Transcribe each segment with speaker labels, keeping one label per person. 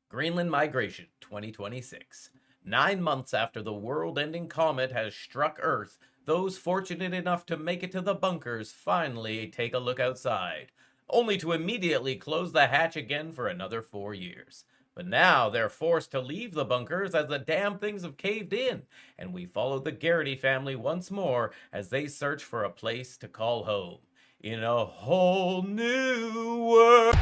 Speaker 1: Greenland Migration 2026. 9 months after the world-ending comet has struck Earth, those fortunate enough to make it to the bunkers finally take a look outside, only to immediately close the hatch again for another 4 years. But now they're forced to leave the bunkers as the damn things have caved in, and we follow the Garrity family once more as they search for a place to call home. In a whole new world.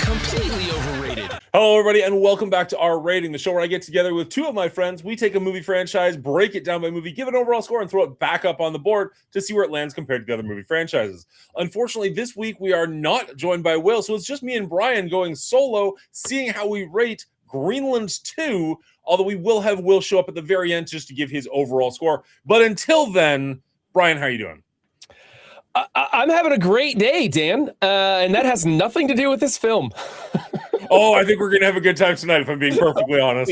Speaker 2: Completely overrated.
Speaker 3: Hello, everybody, and welcome back to Our Rating, the show where I get together with two of my friends. We take a movie franchise, break it down by movie, give it an overall score, and throw it back up on the board to see where it lands compared to the other movie franchises. Unfortunately, this week we are not joined by Will, so it's just me and Brian going solo, seeing how we rate Greenland 2, although we will have Will show up at the very end just to give his overall score. But until then, Brian, how are you doing?
Speaker 2: I'm having a great day, Dan, and that has nothing to do with this film.
Speaker 3: Oh, I think we're going to have a good time tonight, if I'm being perfectly honest.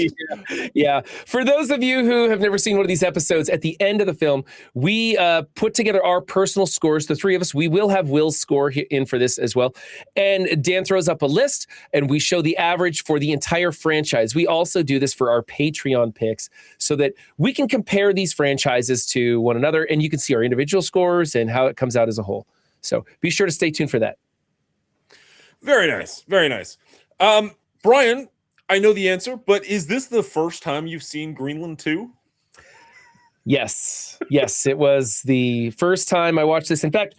Speaker 2: Yeah. For those of you who have never seen one of these episodes, at the end of the film, we put together our personal scores. The three of us, we will have Will's score in for this as well. And Dan throws up a list, and we show the average for the entire franchise. We also do this for our Patreon picks so that we can compare these franchises to one another, and you can see our individual scores and how it comes out as a whole. So be sure to stay tuned for that.
Speaker 3: Very nice. Very nice. Brian, I know the answer, but is this the first time you've seen Greenland 2?
Speaker 2: Yes, it was the first time I watched this. In fact,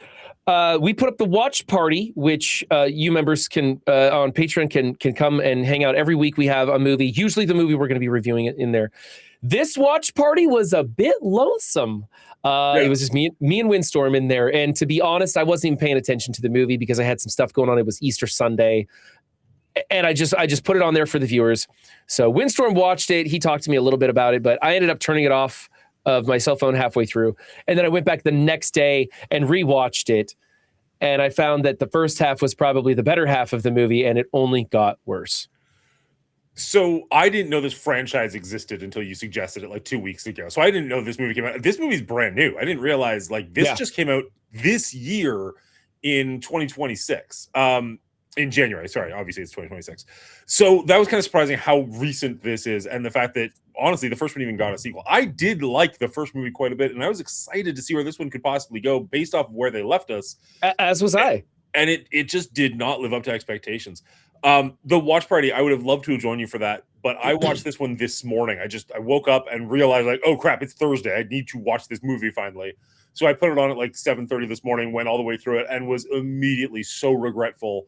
Speaker 2: we put up the watch party, which you members can on Patreon can come and hang out every week. We have a movie, usually the movie we're going to be reviewing it in there. This watch party was a bit lonesome. It was just me and Windstorm in there. And to be honest, I wasn't even paying attention to the movie because I had some stuff going on. It was Easter Sunday. And I just put it on there for the viewers. So Windstorm watched it. He talked to me a little bit about it, but I ended up turning it off of my cell phone halfway through. And then I went back the next day and rewatched it. And I found that the first half was probably the better half of the movie, and it only got worse.
Speaker 3: So I didn't know this franchise existed until you suggested it like 2 weeks ago. So I didn't know this movie came out. This movie's brand new. I didn't realize this just came out this year in 2026. In January, sorry, obviously it's 2026. So that was kind of surprising how recent this is, and the fact that, honestly, the first one even got a sequel. I did like the first movie quite a bit, and I was excited to see where this one could possibly go based off of where they left us.
Speaker 2: As was I.
Speaker 3: And it just did not live up to expectations. The watch party, I would have loved to have joined you for that, but I watched this one this morning. I woke up and realized, like, oh crap, it's Thursday. I need to watch this movie finally. So I put it on at like 7:30 this morning, went all the way through it, and was immediately so regretful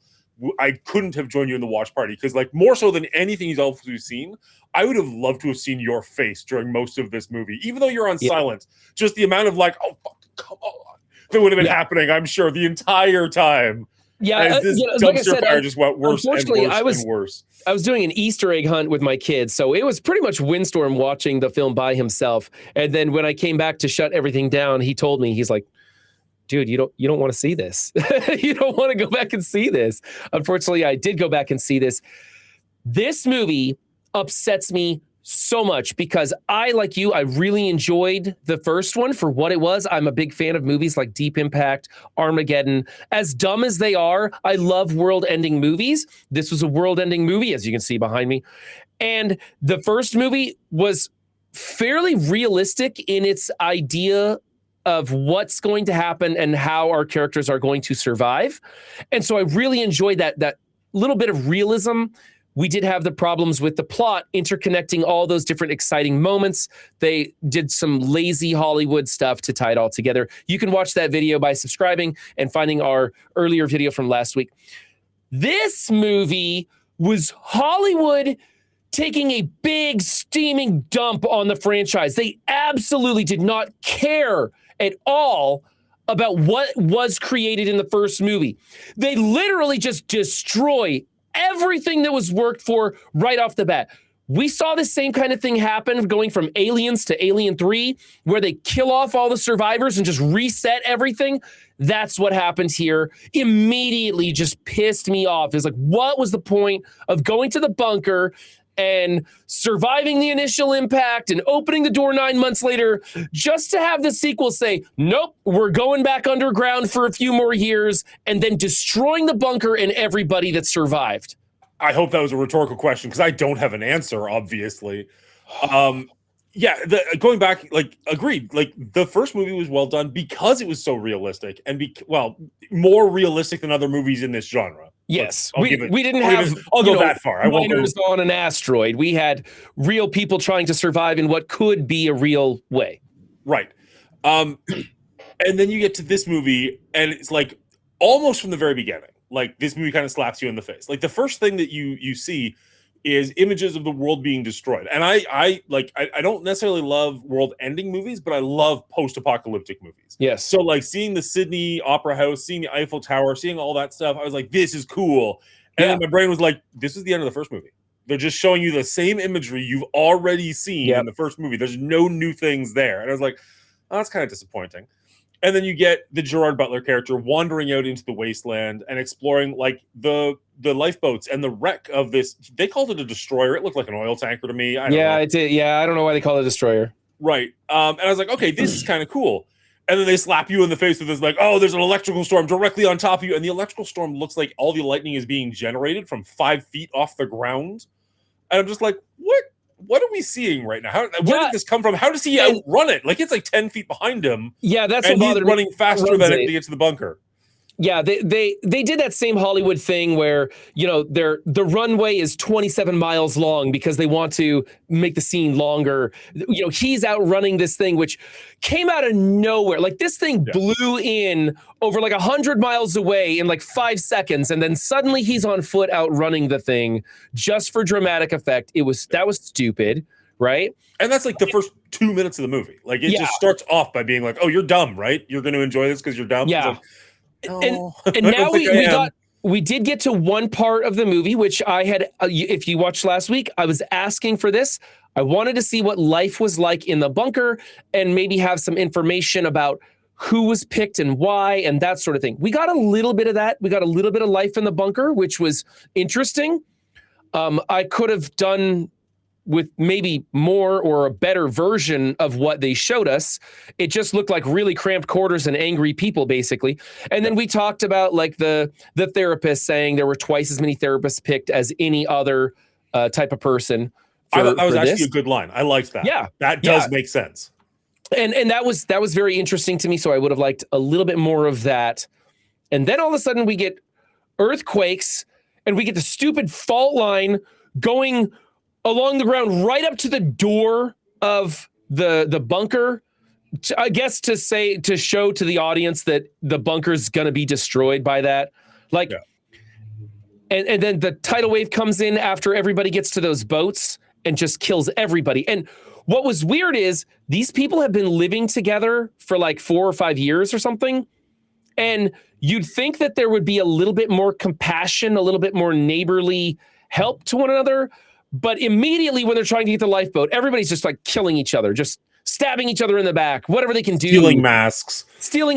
Speaker 3: I couldn't have joined you in the watch party, because like more so than anything he's also seen, I would have loved to have seen your face during most of this movie, even though you're on silent. Just the amount of like, oh, fucking come on, that would have been happening, I'm sure, the entire time.
Speaker 2: Yeah,
Speaker 3: as this dumpster
Speaker 2: like I said,
Speaker 3: fire just went worse and worse and worse.
Speaker 2: I was doing an Easter egg hunt with my kids, so it was pretty much Windstorm watching the film by himself. And then when I came back to shut everything down, he told me, he's like, dude, you don't want to see this. You don't want to go back and see this. Unfortunately, I did go back and see this. This movie upsets me so much because I, like you, I really enjoyed the first one for what it was. I'm a big fan of movies like Deep Impact, Armageddon. As dumb as they are, I love world-ending movies. This was a world-ending movie, as you can see behind me. And the first movie was fairly realistic in its idea of what's going to happen and how our characters are going to survive. And so I really enjoyed that little bit of realism. We did have the problems with the plot interconnecting all those different exciting moments. They did some lazy Hollywood stuff to tie it all together. You can watch that video by subscribing and finding our earlier video from last week. This movie was Hollywood taking a big steaming dump on the franchise. They absolutely did not care at all about what was created in the first movie. They literally just destroy everything that was worked for right off the bat. We saw the same kind of thing happen going from Aliens to Alien 3, where they kill off all the survivors and just reset everything. That's what happened here. Immediately just pissed me off. It's like, what was the point of going to the bunker and surviving the initial impact and opening the door 9 months later, just to have the sequel say, nope, we're going back underground for a few more years, and then destroying the bunker and everybody that survived.
Speaker 3: I hope that was a rhetorical question because I don't have an answer, obviously. Yeah, going back, like, agreed. Like, the first movie was well done because it was so realistic and more realistic than other movies in this genre.
Speaker 2: Yes,
Speaker 3: I'll
Speaker 2: we didn't have.
Speaker 3: I'll go that far. I won't go
Speaker 2: miners on an asteroid. We had real people trying to survive in what could be a real way.
Speaker 3: Right. And then you get to this movie, and it's like almost from the very beginning. Like, this movie kind of slaps you in the face. Like, the first thing that you see is images of the world being destroyed. And I don't necessarily love world-ending movies, but I love post-apocalyptic movies.
Speaker 2: Yes.
Speaker 3: So, like, seeing the Sydney Opera House, seeing the Eiffel Tower, seeing all that stuff, I was like, this is cool. And then my brain was like, this is the end of the first movie. They're just showing you the same imagery you've already seen in the first movie. There's no new things there. And I was like, oh, that's kind of disappointing. And then you get the Gerard Butler character wandering out into the wasteland and exploring, like, the lifeboats and the wreck of this. They called it a destroyer. It looked like an oil tanker to me. I don't know.
Speaker 2: It did. Yeah, I don't know why they call it a destroyer.
Speaker 3: Right. And I was like, okay, this is kind of cool. And then they slap you in the face with this, like, oh, there's an electrical storm directly on top of you. And the electrical storm looks like all the lightning is being generated from 5 feet off the ground. And I'm just like, what are we seeing right now? Where did this come from? How does he outrun it? Like, it's like 10 feet behind him.
Speaker 2: Yeah, that's
Speaker 3: and
Speaker 2: what
Speaker 3: he's running faster than it to get to the bunker.
Speaker 2: Yeah, they did that same Hollywood thing where, you know, the runway is 27 miles long because they want to make the scene longer. You know, he's outrunning this thing, which came out of nowhere. Like, this thing blew in over like 100 miles away in like 5 seconds, and then suddenly he's on foot outrunning the thing just for dramatic effect. That was stupid, right?
Speaker 3: And that's like the first 2 minutes of the movie. Like, it just starts off by being like, oh, you're dumb, right? You're going to enjoy this because you're dumb.
Speaker 2: Yeah.
Speaker 3: No,
Speaker 2: and now we did get to one part of the movie, which I had, if you watched last week, I was asking for this. I wanted to see what life was like in the bunker and maybe have some information about who was picked and why and that sort of thing. We got a little bit of that. We got a little bit of life in the bunker, which was interesting. I could have done with maybe more or a better version of what they showed us. It just looked like really cramped quarters and angry people, basically. And then we talked about, like, the therapist saying there were twice as many therapists picked as any other type of person.
Speaker 3: That was actually a good line. I liked that.
Speaker 2: Yeah,
Speaker 3: that does make sense.
Speaker 2: And that was very interesting to me. So I would have liked a little bit more of that. And then all of a sudden we get earthquakes and we get the stupid fault line going along the ground right up to the door of the bunker, I guess to show to the audience that the bunker's going to be destroyed by that. Like, and then the tidal wave comes in after everybody gets to those boats and just kills everybody. And what was weird is these people have been living together for like 4 or 5 years or something. And you'd think that there would be a little bit more compassion, a little bit more neighborly help to one another. But immediately when they're trying to get the lifeboat, everybody's just like killing each other, just stabbing each other in the back, whatever they can do.
Speaker 3: Stealing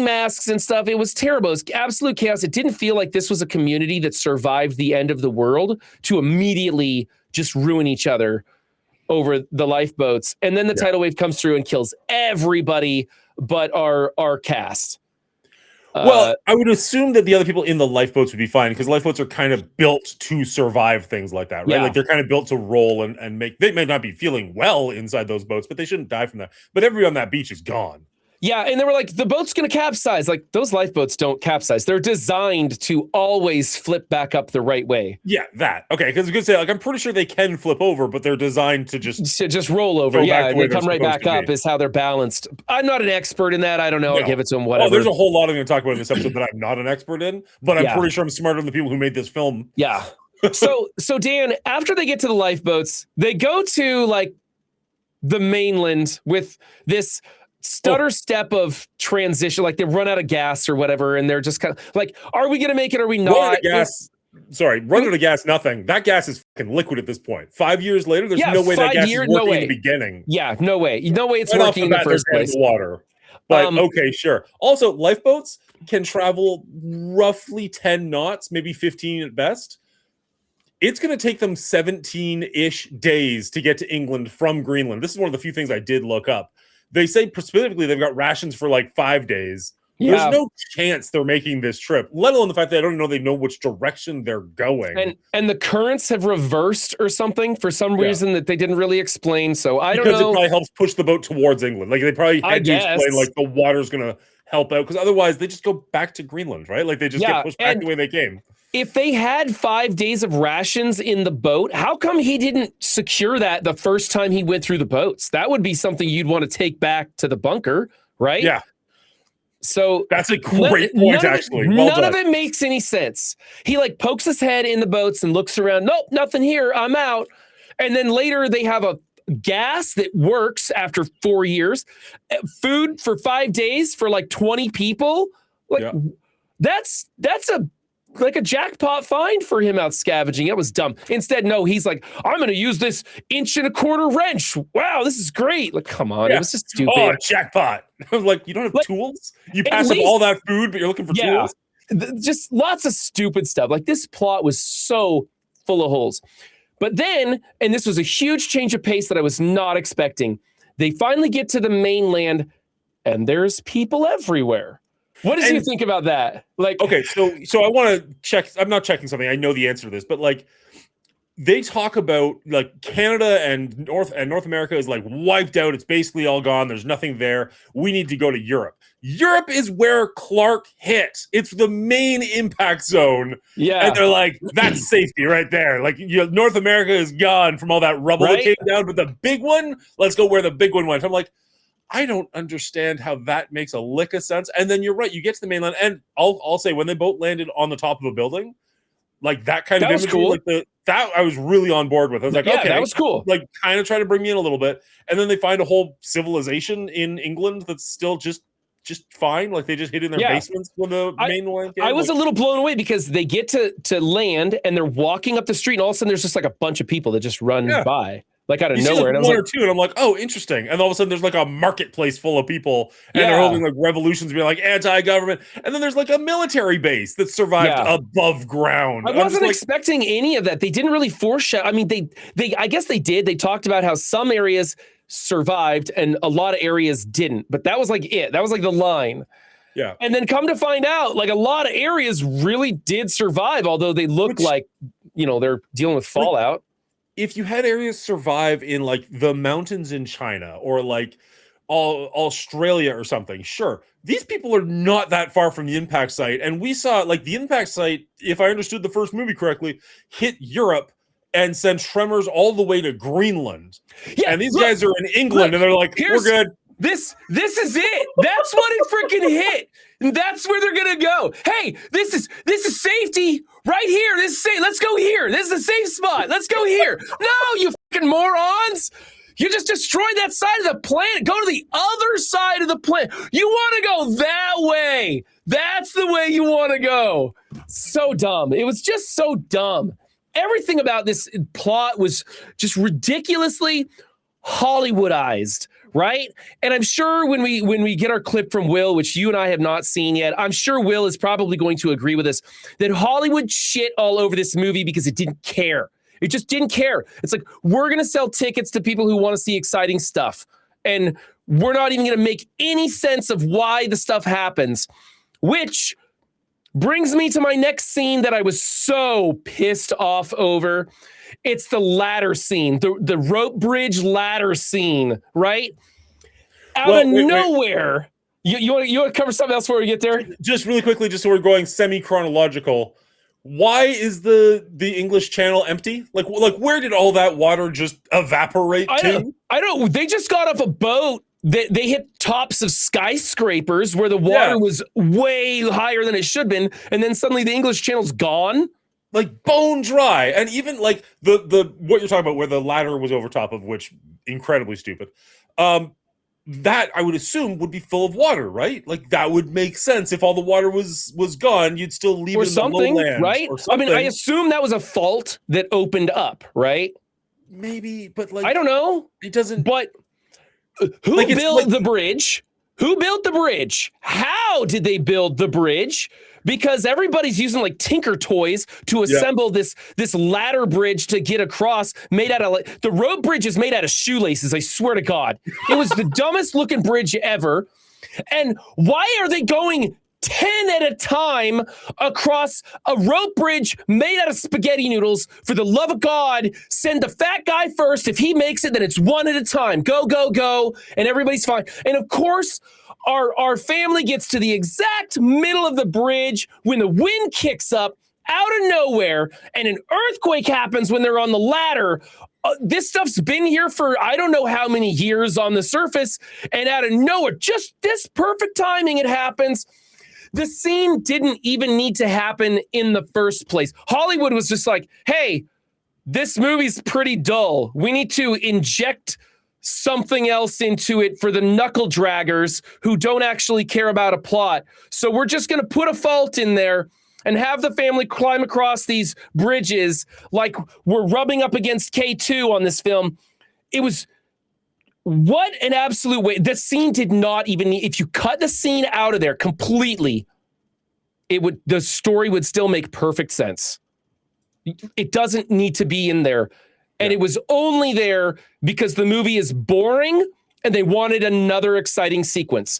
Speaker 3: masks
Speaker 2: and stuff. It was terrible. It was absolute chaos. It didn't feel like this was a community that survived the end of the world to immediately just ruin each other over the lifeboats. And then the tidal wave comes through and kills everybody but our cast.
Speaker 3: Well, I would assume that the other people in the lifeboats would be fine because lifeboats are kind of built to survive things like that, right?
Speaker 2: Yeah.
Speaker 3: Like, they're kind of built to roll and make. They may not be feeling well inside those boats, but they shouldn't die from that. But everybody on that beach is gone.
Speaker 2: Yeah, and they were like, the boat's going to capsize. Like, those lifeboats don't capsize. They're designed to always flip back up the right way.
Speaker 3: Yeah, that. Okay, because I was going to say, like, I'm pretty sure they can flip over, but they're designed to just
Speaker 2: roll over. Yeah,
Speaker 3: the
Speaker 2: they come right back up is how they're balanced. I'm not an expert in that. I don't know. I'll give it to them, whatever.
Speaker 3: Oh, there's a whole lot I'm going to talk about in this episode that I'm not an expert in, but I'm pretty sure I'm smarter than the people who made this film.
Speaker 2: Yeah. So Dan, after they get to the lifeboats, they go to, like, the mainland with this stutter step of transition, like they run out of gas or whatever, and they're just kind of like, are we gonna make it, are we not?
Speaker 3: Run out of gas, nothing. That gas is fucking liquid at this point. 5 years later, there's no way that gas is working in the beginning.
Speaker 2: Yeah, no way it's working in the first place.
Speaker 3: Water. But okay, sure. Also, lifeboats can travel roughly 10 knots, maybe 15 at best. It's going to take them 17-ish days to get to England from Greenland. This is one of the few things I did look up. They say specifically they've got rations for like 5 days.
Speaker 2: Yeah.
Speaker 3: There's no chance they're making this trip, let alone the fact that I don't know they know which direction they're going.
Speaker 2: And the currents have reversed or something for some reason that they didn't really explain. So I don't know.
Speaker 3: Because it probably helps push the boat towards England. Like they probably had to explain like the water's going to help out, because otherwise they just go back to Greenland, right? Like they just get pushed back the way they came.
Speaker 2: If they had 5 days of rations in the boat, how come he didn't secure that the first time he went through the boats? That would be something you'd want to take back to the bunker, right?
Speaker 3: Yeah.
Speaker 2: So
Speaker 3: that's a great point, actually.
Speaker 2: None of it makes any sense. He like pokes his head in the boats and looks around. Nope, nothing here. I'm out. And then later they have a gas that works after 4 years, food for 5 days for like 20 people. Like that's a jackpot find for him out scavenging. It was dumb. Instead, no, he's like, I'm going to use this 1.25-inch wrench. Wow, this is great. Like, come on. It was just stupid.
Speaker 3: Oh, jackpot. I was like, you don't have tools? You pass up all that food, but you're looking for tools?
Speaker 2: Just lots of stupid stuff. Like, this plot was so full of holes. But then, and this was a huge change of pace that I was not expecting, they finally get to the mainland, and there's people everywhere. What did you think about that? Like,
Speaker 3: okay, so I want to check. I'm not checking something. I know the answer to this, but like, they talk about like Canada and North America is like wiped out. It's basically all gone. There's nothing there. We need to go to Europe. Europe is where Clark hit. It's the main impact zone. Yeah, and they're like, that's safety right there. Like, North America is gone from all that rubble that came down, but the big one, let's go where the big one went. I'm like, I don't understand how that makes a lick of sense. And then you're right. You get to the mainland, and I'll say when they both landed on the top of a building, like that kind of imagery,
Speaker 2: cool.
Speaker 3: like that I was really on board with. I was like, okay,
Speaker 2: that was cool.
Speaker 3: Like, kind of try to bring me in a little bit, and then they find a whole civilization in England that's still just fine. Like they just hid in their basements when the mainland came.
Speaker 2: I was a little blown away because they get to land and they're walking up the street, and all of a sudden there's just like a bunch of people that just run by. Like out of nowhere,
Speaker 3: and I was one or two, and I'm like, "Oh, interesting." And all of a sudden, there's like a marketplace full of people, and they're holding like revolutions, being like anti-government. And then there's like a military base that survived above ground.
Speaker 2: I wasn't expecting any of that. They didn't really foreshadow. I mean, they I guess they did. They talked about how some areas survived and a lot of areas didn't, but that was like it. That was like the line.
Speaker 3: Yeah.
Speaker 2: And then come to find out, like a lot of areas really did survive, although they look like they're dealing with fallout.
Speaker 3: If you had areas survive in like the mountains in China or like Australia or something, sure. These people are not that far from the impact site. And we saw like the impact site, if I understood the first movie correctly, hit Europe and sent tremors all the way to Greenland. Yeah, and these guys are in England and they're like, we're good.
Speaker 2: This is it. That's what it freaking hit. And that's where they're gonna go. Hey, this is safety right here. This is safe. Let's go here. This is a safe spot. Let's go here. No, you fucking morons. You just destroyed that side of the planet. Go to the other side of the planet. You want to go that way. That's the way you want to go. So dumb. It was just so dumb. Everything about this plot was just ridiculously Hollywoodized. Right? And I'm sure when we get our clip from Will, which you and I have not seen yet, I'm sure Will is probably going to agree with us that Hollywood shit all over this movie because it didn't care. It just didn't care. It's like, we're going to sell tickets to people who want to see exciting stuff. And we're not even going to make any sense of why the stuff happens, which brings me to my next scene that I was so pissed off over. It's the ladder scene, the rope bridge ladder scene, right? Out of nowhere. You want to cover something else before we get there?
Speaker 3: Just really quickly, just so we're going semi-chronological. Why is the English Channel empty? Like where did all that water just evaporate to?
Speaker 2: I don't. They just got off a boat. They hit tops of skyscrapers where the water was way higher than it should have been, and then suddenly the English Channel's gone.
Speaker 3: Like bone dry. And even like the what you're talking about where the ladder was over top of, which incredibly stupid. That I would assume would be full of water, right? Like that would make sense. If all the water was gone, you'd still leave it in the lowlands,
Speaker 2: right? I mean, I assume that was a fault that opened up, right?
Speaker 3: Maybe, but like
Speaker 2: I don't know.
Speaker 3: It doesn't.
Speaker 2: But who built the bridge? Who built the bridge? How did they build the bridge? because everybody's using like Tinker toys to assemble this ladder bridge to get across, made out of like, the rope bridge is made out of shoelaces. I swear to God, it was the dumbest looking bridge ever. And why are they going 10 at a time across a rope bridge made out of spaghetti noodles? For the love of God, send the fat guy first. If he makes it, then it's one at a time. Go, go, go. And everybody's fine. And of course, our family gets to the exact middle of the bridge when the wind kicks up out of nowhere and an earthquake happens when they're on the ladder. This stuff's been here for I don't know how many years on the surface, and out of nowhere, just this perfect timing, it happens. The scene didn't even need to happen in the first place. Hollywood was just like, hey, this movie's pretty dull. We need to inject something else into it for the knuckle draggers who don't actually care about a plot. So we're just going to put a fault in there and have the family climb across these bridges like we're rubbing up against K2 on this film. It was, what an absolute way. The scene did not even need, if you cut the scene out of there completely, the story would still make perfect sense. It doesn't need to be in there. And it was only there because the movie is boring and they wanted another exciting sequence.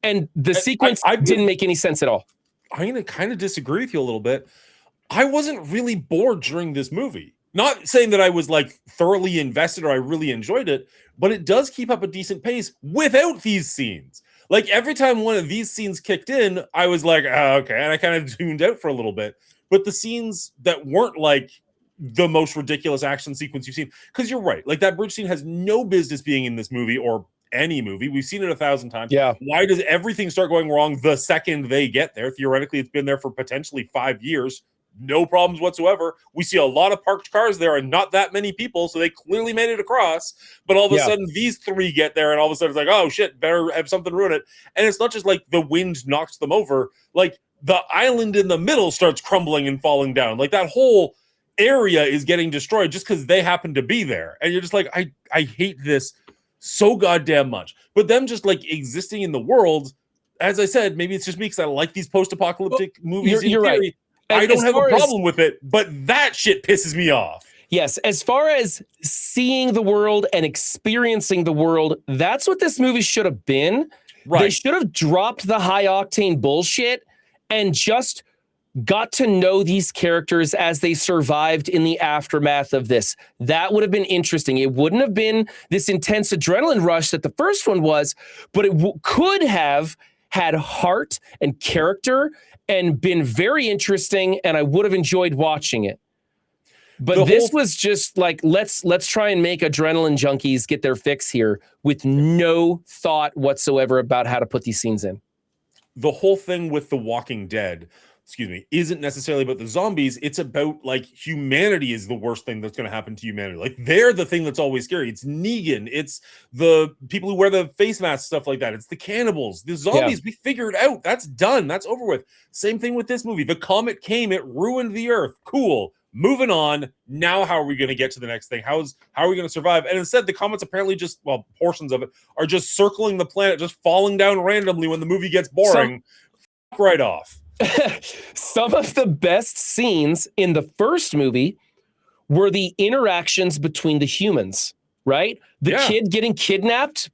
Speaker 2: And the sequence didn't make any sense at all.
Speaker 3: I'm going to kind of disagree with you a little bit. I wasn't really bored during this movie. Not saying that I was like thoroughly invested or I really enjoyed it, but it does keep up a decent pace without these scenes. Like every time one of these scenes kicked in, I was like, oh, okay. And I kind of tuned out for a little bit. But the scenes that weren't like the most ridiculous action sequence you've seen, because you're right. Like that bridge scene has no business being in this movie or any movie. We've seen it 1,000 times.
Speaker 2: Yeah.
Speaker 3: Why does everything start going wrong the second they get there? Theoretically, it's been there for potentially 5 years. No problems whatsoever. We see a lot of parked cars there and not that many people, so they clearly made it across. But all of a sudden, these three get there, and all of a sudden, it's like, oh shit, better have something ruin it. And it's not just like the wind knocks them over. Like the island in the middle starts crumbling and falling down. Like that whole area is getting destroyed just because they happen to be there. And you're just like, I hate this so goddamn much. But them just like existing in the world, as I said, maybe it's just me because I like these post-apocalyptic movies.
Speaker 2: You're right.
Speaker 3: I don't have a problem with it, but that shit pisses me off.
Speaker 2: Yes, as far as seeing the world and experiencing the world, that's what this movie should have been. Right. They should have dropped the high-octane bullshit and just got to know these characters as they survived in the aftermath of this. That would have been interesting. It wouldn't have been this intense adrenaline rush that the first one was, but it could have had heart and character and been very interesting, and I would have enjoyed watching it. But this was just like, let's try and make adrenaline junkies get their fix here with no thought whatsoever about how to put these scenes in.
Speaker 3: The whole thing with The Walking Dead, isn't necessarily about the zombies. It's about like humanity is the worst thing that's going to happen to humanity. Like they're the thing that's always scary. It's Negan. It's the people who wear the face masks, stuff like that. It's the cannibals, the zombies. We figured it out. That's done. That's over with. Same thing with this movie. The comet came. It ruined the earth. Cool. Moving on. Now, how are we going to get to the next thing? How are we going to survive? And instead, the comets apparently portions of it are just circling the planet, just falling down randomly when the movie gets boring. Right off.
Speaker 2: Some of the best scenes in the first movie were the interactions between the humans, right? The kid getting kidnapped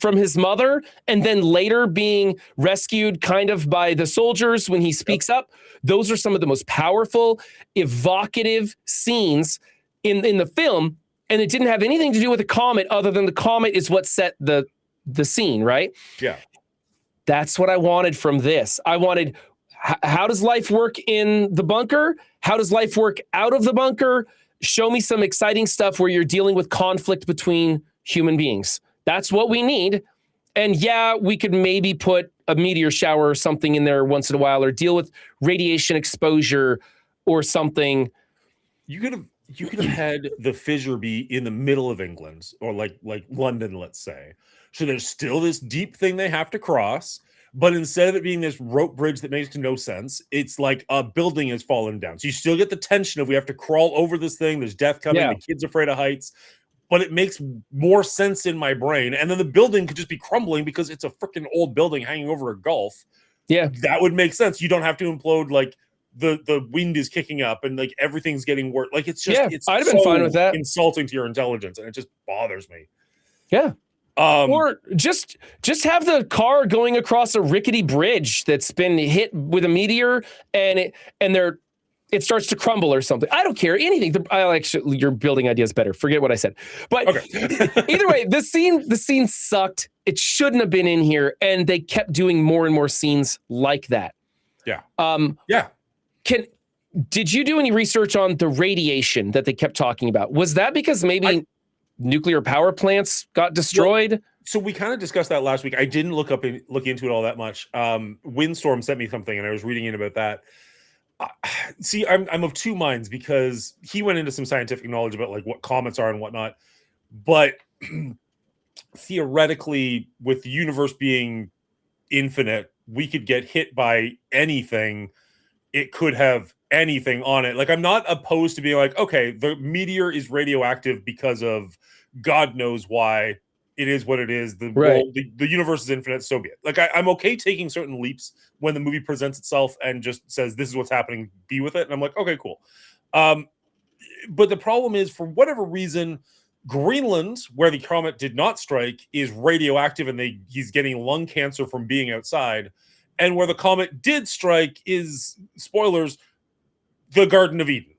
Speaker 2: from his mother and then later being rescued kind of by the soldiers when he speaks up. Those are some of the most powerful, evocative scenes in the film. And it didn't have anything to do with the comet other than the comet is what set the scene, right?
Speaker 3: Yeah.
Speaker 2: That's what I wanted from this. I wanted, how does life work in the bunker? How does life work out of the bunker? Show me some exciting stuff where you're dealing with conflict between human beings. That's what we need. And yeah, we could maybe put a meteor shower or something in there once in a while or deal with radiation exposure or something.
Speaker 3: You could have had the fissure be in the middle of England or like London, let's say. So there's still this deep thing they have to cross. But instead of it being this rope bridge that makes no sense, it's like a building has fallen down. So you still get the tension of we have to crawl over this thing. There's death coming. The kid's afraid of heights. But it makes more sense in my brain. And then the building could just be crumbling because it's a freaking old building hanging over a gulf.
Speaker 2: Yeah.
Speaker 3: That would make sense. You don't have to implode like the wind is kicking up and like everything's getting worse. Like it's just it's
Speaker 2: I'd have been fine with that.
Speaker 3: insulting to your intelligence, and it just bothers me.
Speaker 2: Yeah. Or just have the car going across a rickety bridge that's been hit with a meteor and it starts to crumble or something. I don't care. Anything. You're building ideas better. Forget what I said. But either way, the scene sucked. It shouldn't have been in here, and they kept doing more and more scenes like that.
Speaker 3: Yeah.
Speaker 2: Yeah. Did you do any research on the radiation that they kept talking about? Was that because maybe nuclear power plants got destroyed?
Speaker 3: Well, so we kind of discussed that last week. I didn't look into it all that much. Windstorm sent me something, and I was reading in about that. See, I'm of two minds, because he went into some scientific knowledge about like what comets are and whatnot, but theoretically, with the universe being infinite, we could get hit by anything. It could have anything on it. Like, I'm not opposed to being like, okay, the meteor is radioactive because of God knows why. It is what it is. The world, the universe is infinite, so be it. Like, I'm okay taking certain leaps when the movie presents itself and just says, this is what's happening, be with it. And I'm like, okay, cool. But the problem is, for whatever reason, Greenland, where the comet did not strike, is radioactive, and he's getting lung cancer from being outside. And where the comet did strike is, spoilers, the Garden of Eden.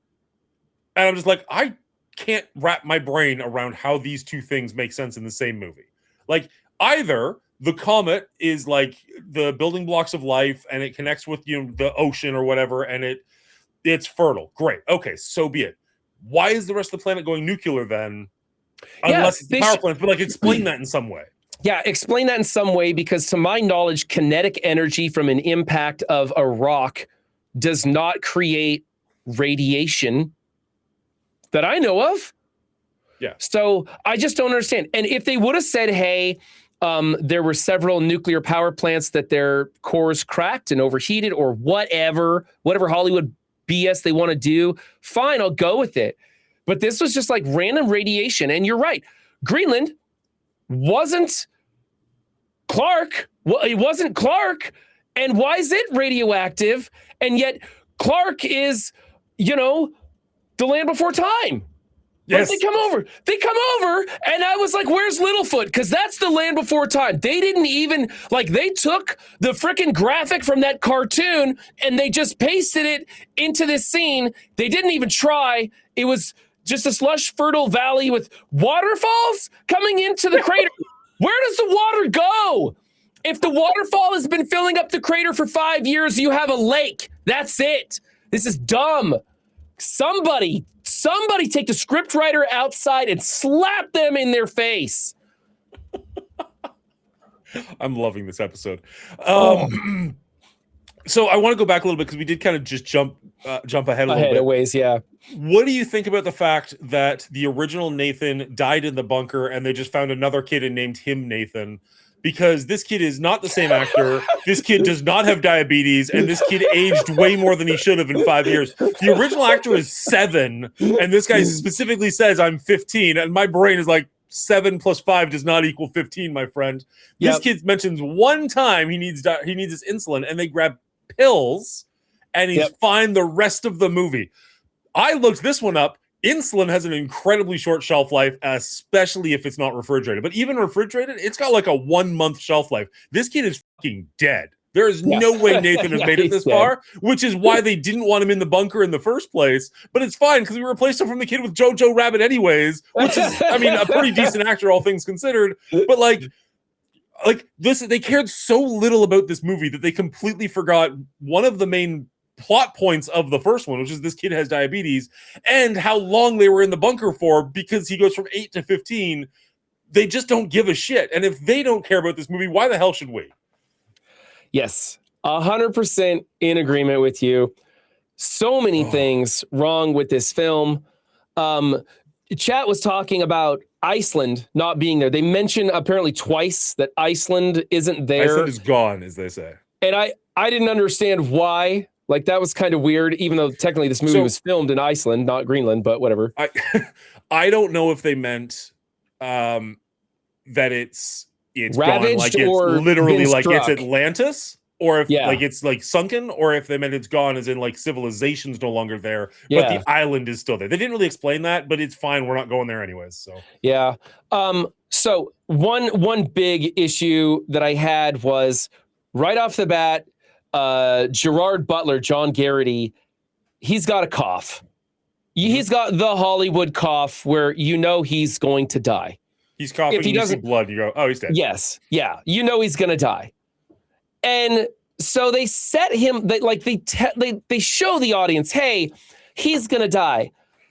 Speaker 3: And I'm just like, I can't wrap my brain around how these two things make sense in the same movie. Like, either the comet is like the building blocks of life and it connects with, the ocean or whatever, and it's fertile. Great. Okay, so be it. Why is the rest of the planet going nuclear then? Unless it's the power plants, but like, explain that in some way.
Speaker 2: Yeah, explain that in some way, because to my knowledge, kinetic energy from an impact of a rock does not create radiation that I know of.
Speaker 3: Yeah.
Speaker 2: So I just don't understand. And if they would have said, hey, there were several nuclear power plants that their cores cracked and overheated, or whatever Hollywood BS they want to do, fine, I'll go with it. But this was just like random radiation. And you're right. Greenland wasn't Clark. Well, it wasn't Clark. And why is it radioactive? And yet Clark is, the land before time.
Speaker 3: Yes.
Speaker 2: But they come over, and I was like, where's Littlefoot? Because that's the land before time. They didn't even, they took the freaking graphic from that cartoon and they just pasted it into this scene. They didn't even try. It was just this lush, fertile valley with waterfalls coming into the crater. Where does the water go? If the waterfall has been filling up the crater for 5 years, you have a lake. That's it. This is dumb. Somebody take the scriptwriter outside and slap them in their face.
Speaker 3: I'm loving this episode. So I want to go back a little bit, because we did kind of just jump ahead a little bit.
Speaker 2: A ways, yeah.
Speaker 3: What do you think about the fact that the original Nathan died in the bunker and they just found another kid and named him Nathan? Because this kid is not the same actor. This kid does not have diabetes, and this kid aged way more than he should have in 5 years. The original actor is 7, and this guy specifically says, I'm 15, and my brain is like, 7 plus 5 does not equal 15, my friend. This kid mentions one time he needs his insulin, and they grab pills, and he's fine the rest of the movie. I looked this one up. Insulin has an incredibly short shelf life, especially if it's not refrigerated. But even refrigerated, it's got like a 1 month shelf life. This kid is fucking dead. There is no way Nathan has made it this far, which is why they didn't want him in the bunker in the first place. But it's fine, because we replaced him from the kid with Jojo Rabbit anyways, which is, a pretty decent actor, all things considered. But like this, they cared so little about this movie that they completely forgot one of the main plot points of the first one, which is this kid has diabetes, and how long they were in the bunker for, because he goes from 8 to 15. They just don't give a shit. And if they don't care about this movie, why the hell should we?
Speaker 2: Yes, 100% in agreement with you. So many things wrong with this film. Chat was talking about Iceland not being there. They mentioned apparently twice that Iceland isn't there.
Speaker 3: Iceland is gone, as they say.
Speaker 2: And I didn't understand why. Like, that was kind of weird, even though technically this movie was filmed in Iceland, not Greenland, but whatever.
Speaker 3: I don't know if they meant that it's
Speaker 2: ravaged,
Speaker 3: gone, like it's
Speaker 2: or
Speaker 3: literally like
Speaker 2: struck.
Speaker 3: it's Atlantis, or if
Speaker 2: Yeah.
Speaker 3: like it's like sunken, or if they meant it's gone, as in like civilization's no longer there, but
Speaker 2: Yeah.
Speaker 3: the island is still there. They didn't really explain that, but it's fine. We're not going there anyways. So
Speaker 2: Yeah. So one big issue that I had was right off the bat, Gerard Butler, John Garrity, he's got a cough. He's got the Hollywood cough where you know he's going to die.
Speaker 3: he's coughing,
Speaker 2: If he
Speaker 3: you see
Speaker 2: doesn't-
Speaker 3: blood, you go, oh, he's dead.
Speaker 2: Yes. Yeah. You know he's going to die. And so they set him, they show the audience, hey, he's going to die.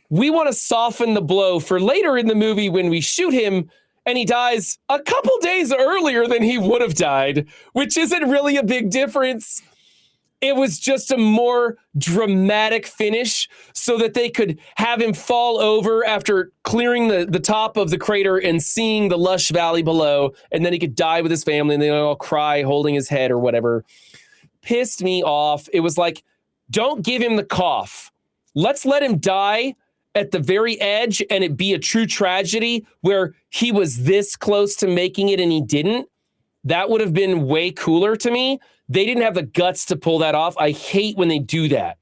Speaker 2: We want to soften the blow for later in the movie when we shoot him and he dies a couple days earlier than he would have died, which isn't really a big difference. It was just a more dramatic finish so that they could have him fall over after clearing the top of the crater and seeing the lush valley below. And then he could die with his family and they all cry holding his head or whatever. Pissed me off. It was like, don't give him the cough. Let's let him die at the very edge and it be a true tragedy where he was this close to making it and he didn't. That would have been way cooler to me. They didn't have the guts to pull that off. I hate when they do that.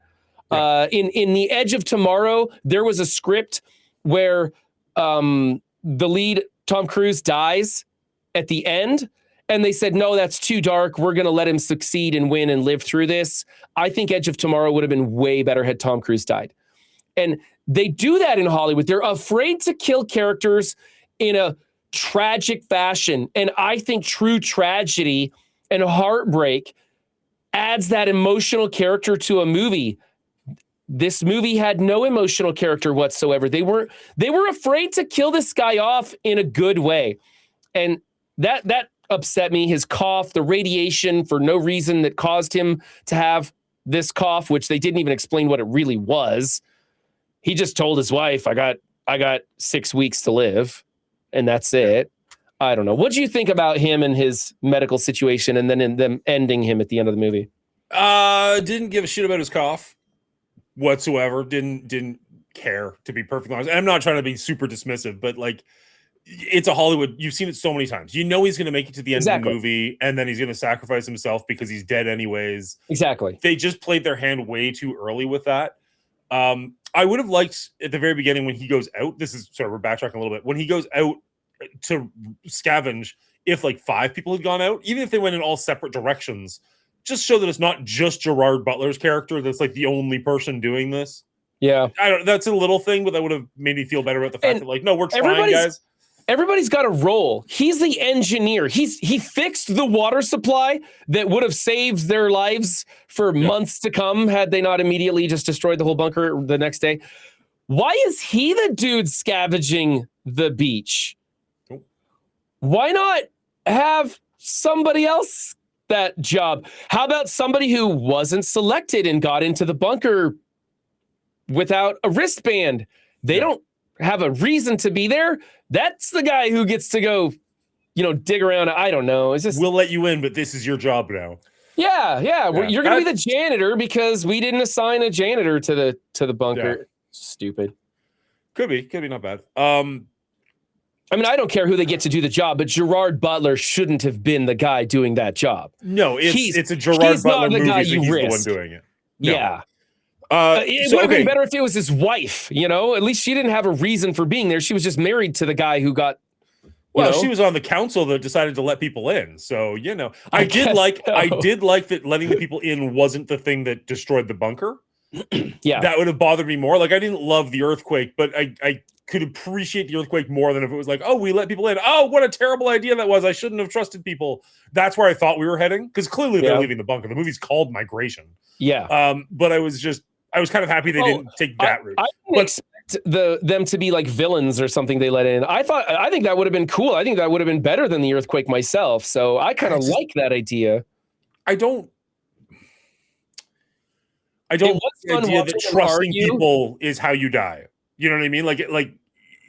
Speaker 2: Yeah. In The Edge of Tomorrow, there was a script where the lead, Tom Cruise, dies at the end. And they said, no, that's too dark. We're going to let him succeed and win and live through this. I think Edge of Tomorrow would have been way better had Tom Cruise died. And they do that in Hollywood. They're afraid to kill characters in a tragic fashion. And I think true tragedy and heartbreak adds that emotional character to a movie. This movie had no emotional character whatsoever. They were afraid to kill this guy off in a good way. And that upset me. His cough, the radiation for no reason that caused him to have this cough, which they didn't even explain what it really was. He just told his wife, I got 6 weeks to live, and that's it. I don't know. What do you think about him and his medical situation and then in them ending him at the end of the movie?
Speaker 3: Didn't give a shit about his cough whatsoever. Didn't care, to be perfectly honest. And I'm not trying to be super dismissive, but like, it's a Hollywood. You've seen it so many times. You know he's going to make it to the end of the movie, and then he's going to sacrifice himself because he's dead anyways.
Speaker 2: Exactly.
Speaker 3: They just played their hand way too early with that. I would have liked at the very beginning when he goes out. We're backtracking a little bit. When he goes out to scavenge, if like 5 people had gone out, even if they went in all separate directions, just show that it's not just Gerard Butler's character that's like the only person doing this.
Speaker 2: Yeah.
Speaker 3: That's a little thing, but that would have made me feel better about the fact that like, no, we're trying, guys.
Speaker 2: Everybody's got a role. He's the engineer. He fixed the water supply that would have saved their lives for months to come had they not immediately just destroyed the whole bunker the next day. Why is he the dude scavenging the beach? Why not have somebody else that job? How about somebody who wasn't selected and got into the bunker without a wristband? They don't have a reason to be there. That's the guy who gets to go, dig around. I don't know. It's just,
Speaker 3: we'll let you in, but this is your job now.
Speaker 2: Yeah. You're going to be the janitor because we didn't assign a janitor to the bunker.
Speaker 3: Yeah.
Speaker 2: Stupid.
Speaker 3: Could be not bad.
Speaker 2: I mean, I don't care who they get to do the job, but Gerard Butler shouldn't have been the guy doing that job.
Speaker 3: No, it's a Gerard Butler movie, so he's the one doing it. No.
Speaker 2: Yeah. It would have been better if it was his wife, At least she didn't have a reason for being there. She was just married to the guy who got...
Speaker 3: she was on the council that decided to let people in. So, I did like that letting the people in wasn't the thing that destroyed the bunker.
Speaker 2: Yeah.
Speaker 3: That would have bothered me more. Like, I didn't love the earthquake, but I could appreciate the earthquake more than if it was like, oh, we let people in. Oh, what a terrible idea that was. I shouldn't have trusted people. That's where I thought we were heading, because clearly they're leaving the bunker. The movie's called Migration.
Speaker 2: Yeah.
Speaker 3: But I was kind of happy they didn't take that route.
Speaker 2: I didn't expect them to be like villains or something they let in. I think that would have been cool. I think that would have been better than the earthquake myself. So I kind of like that idea.
Speaker 3: I don't like the idea that trusting people is how you die. You know what I mean? Like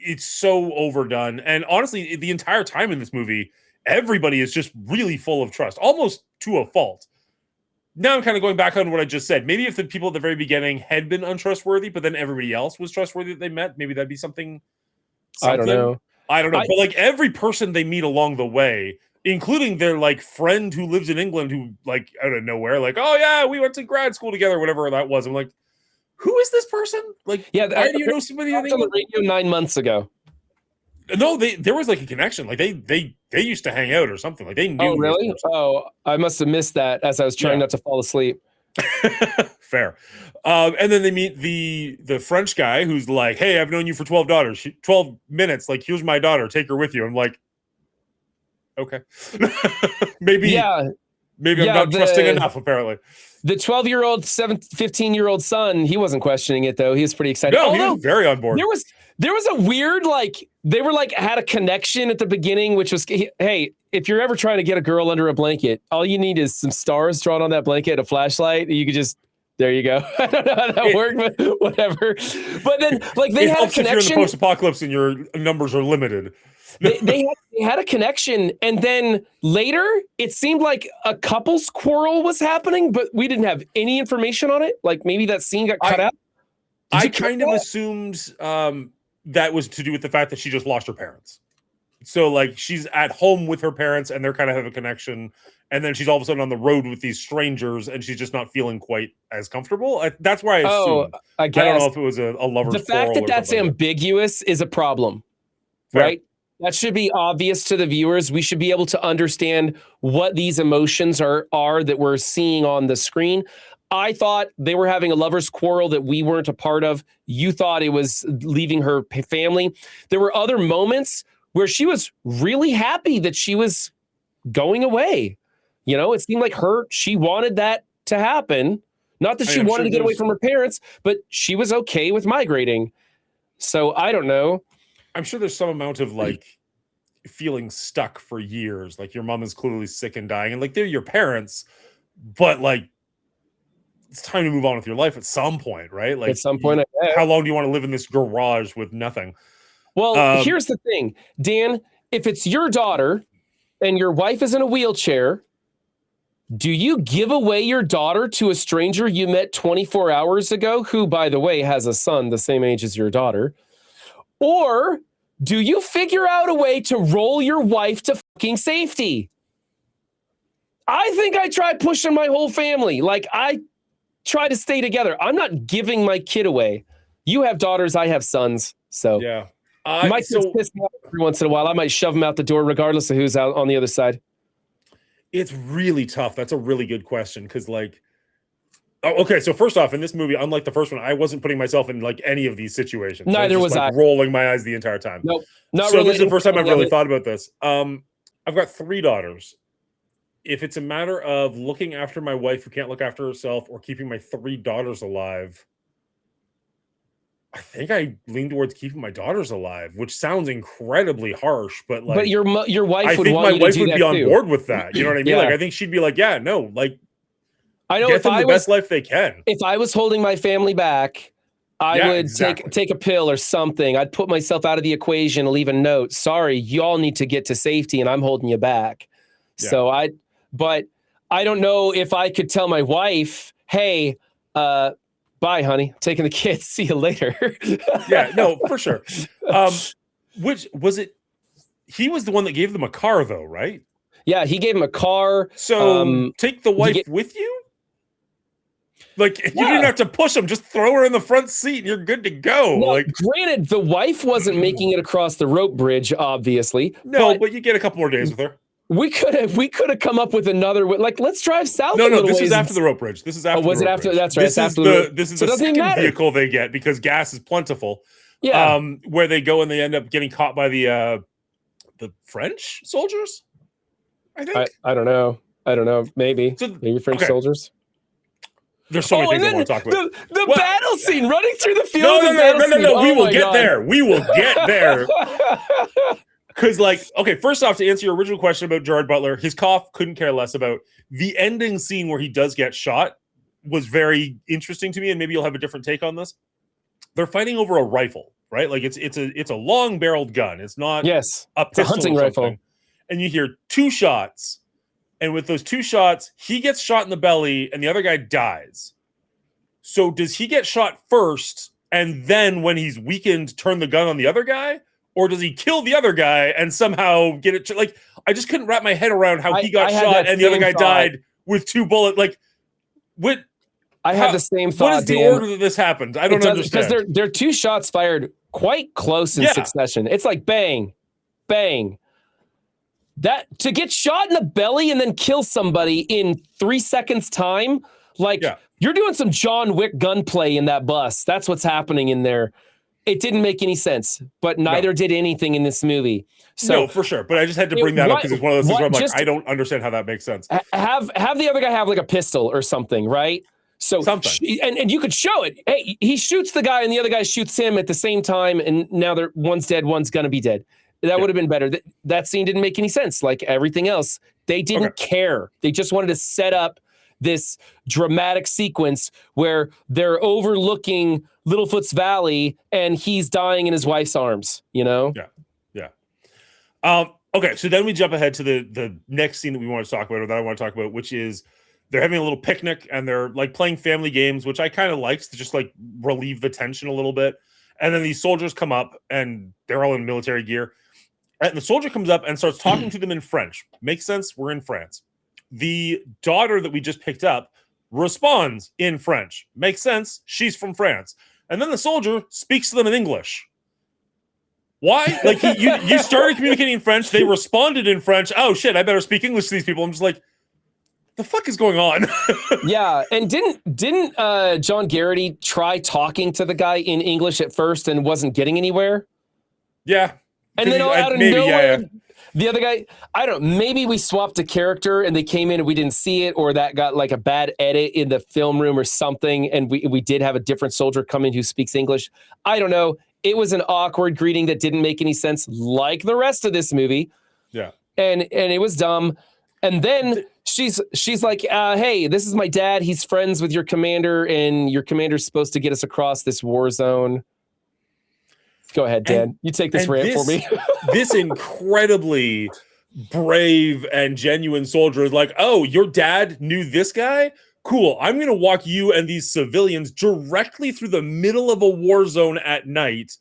Speaker 3: it's so overdone. And honestly, the entire time in this movie, everybody is just really full of trust, almost to a fault. Now I'm kind of going back on what I just said. Maybe if the people at the very beginning had been untrustworthy, but then everybody else was trustworthy that they met, maybe that'd be something.
Speaker 2: I don't know.
Speaker 3: But like every person they meet along the way, including their like friend who lives in England, who like out of nowhere, like, oh yeah, we went to grad school together, whatever that was. I'm like, who is this person? Like,
Speaker 2: Yeah,
Speaker 3: why do you know somebody in
Speaker 2: on the
Speaker 3: England?
Speaker 2: radio 9 months ago.
Speaker 3: No, there was like a connection. Like they used to hang out or something. Like they knew.
Speaker 2: Oh, really? Oh, I must have missed that as I was trying not to fall asleep.
Speaker 3: Fair. And then they meet the French guy who's like, hey, I've known you for 12 minutes. Like, here's my daughter. Take her with you. I'm like, okay. maybe I'm not trusting enough, apparently.
Speaker 2: The 12-year-old, 15-year-old son, he wasn't questioning it, though. He was pretty excited.
Speaker 3: No, he was very on board.
Speaker 2: There was a weird, like, they were like, had a connection at the beginning, which was, hey, if you're ever trying to get a girl under a blanket, all you need is some stars drawn on that blanket, a flashlight. You could just, there you go. I don't know how that worked, but whatever. But then, like, they had a connection. If you're in the
Speaker 3: post-apocalypse and your numbers are limited.
Speaker 2: they had a connection, and then later it seemed like a couple's quarrel was happening, but we didn't have any information on it. Like maybe that scene got cut out.
Speaker 3: I kind of assumed that was to do with the fact that she just lost her parents. So like she's at home with her parents and they're kind of have a connection, and then she's all of a sudden on the road with these strangers and she's just not feeling quite as comfortable. That's why I assumed.
Speaker 2: I guess.
Speaker 3: I don't know if it was a lover's.
Speaker 2: The fact that that's ambiguous is a problem, right? That should be obvious to the viewers. We should be able to understand what these emotions are that we're seeing on the screen. I thought they were having a lover's quarrel that we weren't a part of. You thought it was leaving her family. There were other moments where she was really happy that she was going away. You know, it seemed like she wanted that to happen. Not that she wanted to get away from her parents, but she was okay with migrating. So I don't know.
Speaker 3: I'm sure there's some amount of like feeling stuck for years. Like your mom is clearly sick and dying, and like they're your parents, but like it's time to move on with your life at some point, right? Like
Speaker 2: at some point,
Speaker 3: how long do you want to live in this garage with nothing?
Speaker 2: Well, here's the thing, Dan. If it's your daughter and your wife is in a wheelchair, do you give away your daughter to a stranger you met 24 hours ago, who, by the way, has a son the same age as your daughter? Or do you figure out a way to roll your wife to fucking safety? I think I tried pushing my whole family. Like, I try to stay together. I'm not giving my kid away. You have daughters, I have sons. So
Speaker 3: yeah.
Speaker 2: My kids piss me off every once in a while. I might shove them out the door regardless of who's out on the other side.
Speaker 3: It's really tough. That's a really good question. Because like, okay, so first off, in this movie, unlike the first one, I wasn't putting myself in like any of these situations.
Speaker 2: Neither was I.
Speaker 3: Rolling my eyes the entire time.
Speaker 2: Nope. Not
Speaker 3: so
Speaker 2: really.
Speaker 3: This is the first time I've really thought about this. I've got 3 daughters. If it's a matter of looking after my wife who can't look after herself or keeping my 3 daughters alive, I think I lean towards keeping my daughters alive, which sounds incredibly harsh, but like,
Speaker 2: but your wife
Speaker 3: I
Speaker 2: would
Speaker 3: think
Speaker 2: want
Speaker 3: my
Speaker 2: you to
Speaker 3: wife
Speaker 2: do
Speaker 3: would
Speaker 2: that
Speaker 3: be on
Speaker 2: too.
Speaker 3: board with that. You know what I mean?
Speaker 2: Yeah.
Speaker 3: Like, I think she'd be like, yeah, no, like,
Speaker 2: I know
Speaker 3: get
Speaker 2: if
Speaker 3: them
Speaker 2: I
Speaker 3: the best life they can.
Speaker 2: If I was holding my family back, I would take a pill or something. I'd put myself out of the equation and leave a note. Sorry, you all need to get to safety and I'm holding you back.
Speaker 3: Yeah.
Speaker 2: So but I don't know if I could tell my wife, hey, bye, honey. Taking the kids. See you later.
Speaker 3: Yeah, no, for sure. Which was it? He was the one that gave them a car, though, right?
Speaker 2: Yeah, he gave him a car.
Speaker 3: So take the wife with you? Like, you didn't have to push him. Just throw her in the front seat and you're good to go.
Speaker 2: Well,
Speaker 3: like,
Speaker 2: granted, the wife wasn't making it across the rope bridge, obviously.
Speaker 3: No, but you get a couple more days with her.
Speaker 2: We could have come up with another, like, let's drive south.
Speaker 3: No, this is after the rope bridge. This is after.
Speaker 2: Was
Speaker 3: the
Speaker 2: it
Speaker 3: rope
Speaker 2: after?
Speaker 3: bridge.
Speaker 2: That's right.
Speaker 3: This is the second vehicle they get because gas is plentiful.
Speaker 2: Yeah.
Speaker 3: Where they go and they end up getting caught by the French soldiers. I think.
Speaker 2: I don't know. Maybe French soldiers.
Speaker 3: There's so many things I want to talk about.
Speaker 2: The battle scene, running through the field.
Speaker 3: No. We will get there. We will get there. Because, like, okay, first off, to answer your original question about Gerard Butler, his cough couldn't care less about. The ending scene where he does get shot was very interesting to me, and maybe you'll have a different take on this. They're fighting over a rifle, right? Like, it's a long-barreled gun. It's not a pistol,
Speaker 2: hunting rifle.
Speaker 3: And you hear 2 shots, and with those 2 shots, he gets shot in the belly, and the other guy dies. So does he get shot first, and then when he's weakened, turn the gun on the other guy? or does he kill the other guy and somehow get it? Like, I just couldn't wrap my head around how he got shot and the other guy died with 2 bullets. Like, what?
Speaker 2: I had the same thought.
Speaker 3: What is the order that this happened? I don't understand.
Speaker 2: Because they're 2 shots fired quite close in succession. It's like bang, bang. That to get shot in the belly and then kill somebody in 3 seconds time, like you're doing some John Wick gunplay in that bus. That's what's happening in there. It didn't make any sense, but neither did anything in this movie. So
Speaker 3: no, for sure. But I just had to bring that up because it's one of those things where I'm like, I don't understand how that makes sense.
Speaker 2: Have the other guy have like a pistol or something, right? So and you could show it. Hey, he shoots the guy and the other guy shoots him at the same time, and now one's dead, one's gonna be dead. That would have been better. That scene didn't make any sense. Like everything else, they didn't care. They just wanted to set up this dramatic sequence where they're overlooking Littlefoot's Valley and he's dying in his wife's arms, you know?
Speaker 3: Yeah. Okay, so then we jump ahead to the next scene that we want to talk about, or that I want to talk about, which is they're having a little picnic and they're like playing family games, which I kind of liked to just like relieve the tension a little bit. And then these soldiers come up and they're all in military gear. And the soldier comes up and starts talking to them in French. Makes sense. We're in France. The daughter that we just picked up responds in French. Makes sense. She's from France. And then the soldier speaks to them in English. Why? Like you started communicating in French. They responded in French. Oh shit! I better speak English to these people. I'm just like, the fuck is going on?
Speaker 2: Yeah, and didn't John Garrity try talking to the guy in English at first and wasn't getting anywhere?
Speaker 3: Yeah.
Speaker 2: And then out of nowhere, the other guy, I don't know, maybe we swapped a character and they came in and we didn't see it, or that got like a bad edit in the film room or something, and we did have a different soldier come in who speaks English. I don't know. It was an awkward greeting that didn't make any sense, like the rest of this movie.
Speaker 3: Yeah.
Speaker 2: And it was dumb. And then she's like, hey, this is my dad. He's friends with your commander, and your commander's supposed to get us across this war zone. Go ahead, Dan. You take this rant for me.
Speaker 3: This incredibly brave and genuine soldier is like, oh, your dad knew this guy? Cool. I'm going to walk you and these civilians directly through the middle of a war zone at night.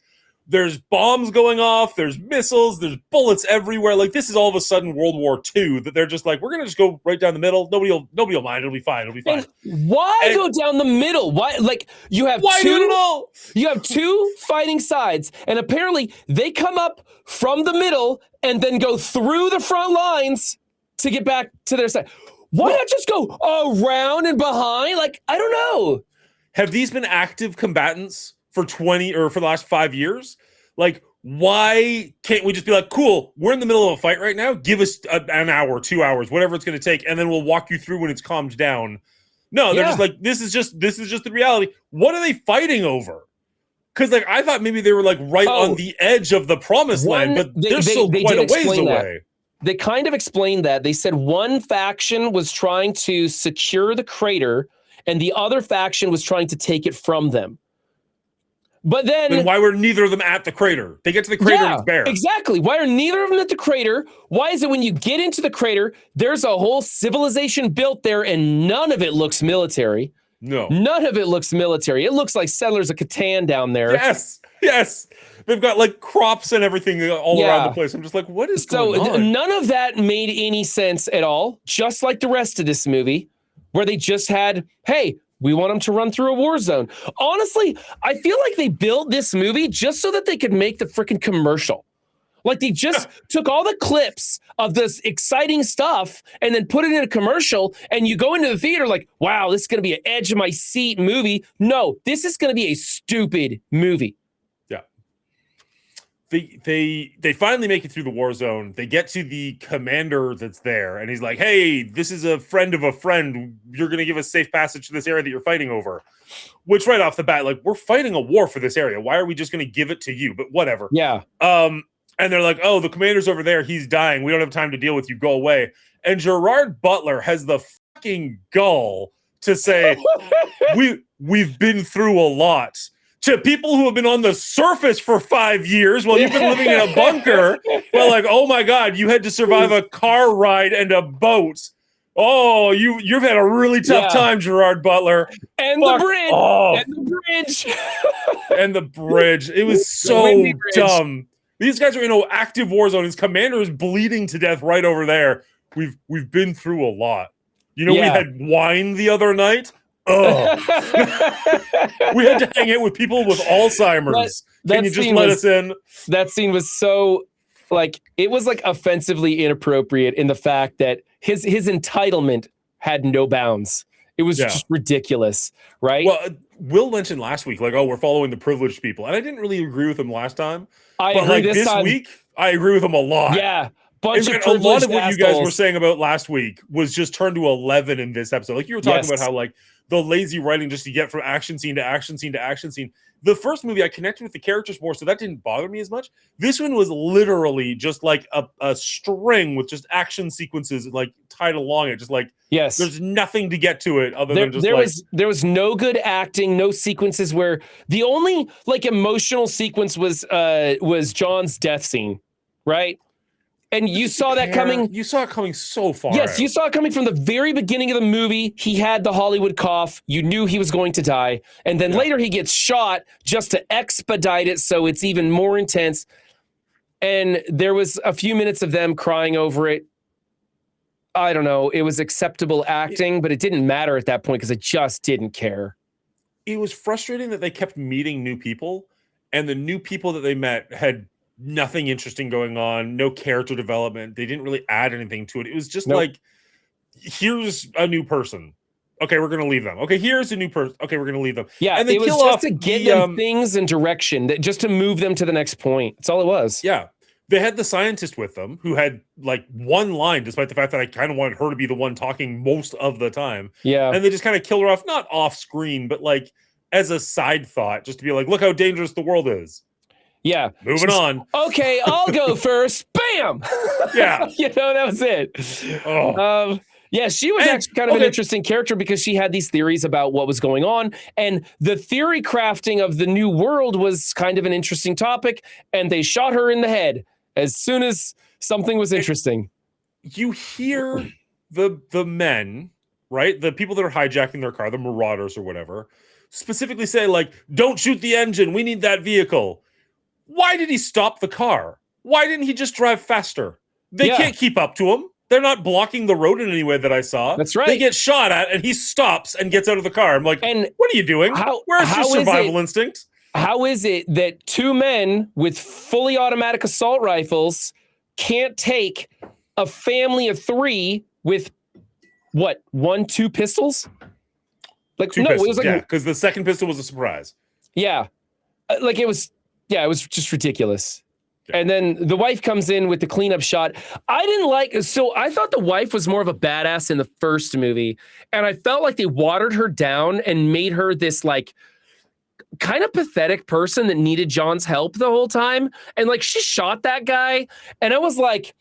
Speaker 3: There's bombs going off. There's missiles. There's bullets everywhere. Like, this is all of a sudden World War II, that they're just like, we're going to just go right down the middle. Nobody will mind. It'll be fine. It'll be fine.
Speaker 2: And why go down the middle? Why? Like, you have two fighting sides, and apparently they come up from the middle and then go through the front lines to get back to their side. Why not just go around and behind? Like, I don't know.
Speaker 3: Have these been active combatants for 20 or for the last 5 years? Like, why can't we just be like, cool, we're in the middle of a fight right now. Give us an hour, 2 hours, whatever it's going to take, and then we'll walk you through when it's calmed down. No, they're just like, this is just the reality. What are they fighting over? Because like, I thought maybe they were like on the edge of the promised land, but they're still quite a ways away.
Speaker 2: They kind of explained that. They said one faction was trying to secure the crater and the other faction was trying to take it from them. But then
Speaker 3: why were neither of them at the crater? They get to the crater and it's bare.
Speaker 2: Exactly. Why are neither of them at the crater? Why is it when you get into the crater, there's a whole civilization built there and none of it looks military?
Speaker 3: No.
Speaker 2: None of it looks military. It looks like Settlers of Catan down there.
Speaker 3: Yes. They've got like crops and everything all around the place. I'm just like, what is going on?
Speaker 2: None of that made any sense at all, just like the rest of this movie, where they just had, hey, we want them to run through a war zone. Honestly, I feel like they built this movie just so that they could make the freaking commercial. Like they just took all the clips of this exciting stuff and then put it in a commercial, and you go into the theater like, wow, this is going to be an edge of my seat movie. No, this is going to be a stupid movie.
Speaker 3: Yeah. They finally make it through the war zone. They get to the commander that's there, and he's like, hey, this is a friend of a friend. You're going to give us safe passage to this area that you're fighting over. Which right off the bat, like, we're fighting a war for this area. Why are we just going to give it to you? But whatever.
Speaker 2: Yeah.
Speaker 3: And they're like, oh, the commander's over there. He's dying. We don't have time to deal with you. Go away. And Gerard Butler has the fucking gall to say, we've been through a lot. To people who have been on the surface for 5 years while you've been living in a bunker. Well, like, oh my God, you had to survive a car ride and a boat. Oh, you've had a really tough time, Gerard Butler.
Speaker 2: And the bridge. Oh. And the bridge.
Speaker 3: And the bridge. It was so dumb. These guys are in an active war zone. His commander is bleeding to death right over there. We've been through a lot. You know, we had wine the other night. Oh, we had to hang out with people with Alzheimer's. Can you just let us in?
Speaker 2: That scene was so it was offensively inappropriate in the fact that his entitlement had no bounds. It was just ridiculous, right?
Speaker 3: Well, Will mentioned last week, we're following the privileged people, and I didn't really agree with him last time.
Speaker 2: I agree this time.
Speaker 3: Week, I agree with him a lot.
Speaker 2: Yeah.
Speaker 3: A lot of what you guys were saying about last week was just turned to 11 in this episode. Like you were talking about how the lazy writing just to get from action scene to action scene to action scene. The first movie I connected with the characters more, so that didn't bother me as much. This one was literally just like a string with just action sequences tied along it. Just there's nothing to get to it other than just
Speaker 2: there was no good acting, no sequences where the only emotional sequence was John's death scene, right? And you saw that coming.
Speaker 3: You saw it coming so far.
Speaker 2: Yes, you saw it coming from the very beginning of the movie. He had the Hollywood cough. You knew he was going to die. And then later he gets shot just to expedite it so it's even more intense. And there was a few minutes of them crying over it. I don't know. It was acceptable acting, but it didn't matter at that point because I just didn't care.
Speaker 3: It was frustrating that they kept meeting new people, and the new people that they met had nothing interesting going on, no character development. They didn't really add anything to it. It was just here's a new person. Okay, we're going to leave them. Okay, here's a new person. Okay, we're going to leave them.
Speaker 2: Yeah, and it was just to get them things and direction, just to move them to the next point. That's all it was.
Speaker 3: Yeah. They had the scientist with them who had one line, despite the fact that I kind of wanted her to be the one talking most of the time.
Speaker 2: Yeah.
Speaker 3: And they just kind of kill her off, not off screen, but as a side thought, just to be look how dangerous the world is.
Speaker 2: Yeah.
Speaker 3: Moving on.
Speaker 2: Okay, I'll go first. Bam!
Speaker 3: Yeah.
Speaker 2: That was it.
Speaker 3: Oh.
Speaker 2: Yeah, she was actually kind of an interesting character because she had these theories about what was going on. And the theory crafting of the new world was kind of an interesting topic. And they shot her in the head as soon as something was interesting.
Speaker 3: You hear the men, right? The people that are hijacking their car, the marauders or whatever, specifically say, don't shoot the engine. We need that vehicle. Why did he stop the car? Why didn't he just drive faster? They can't keep up to him. They're not blocking the road in any way that I saw.
Speaker 2: That's right.
Speaker 3: They get shot at, and he stops and gets out of the car. I'm like,
Speaker 2: and
Speaker 3: what are you doing? Where's your survival instinct?
Speaker 2: How is it that two men with fully automatic assault rifles can't take a family of three with, 2 pistols?
Speaker 3: Two pistols, it was because the second pistol was a surprise.
Speaker 2: Yeah. It was just ridiculous. And then the wife comes in with the cleanup shot. So I thought the wife was more of a badass in the first movie. And I felt like they watered her down and made her this kind of pathetic person that needed John's help the whole time. And she shot that guy. And I was like,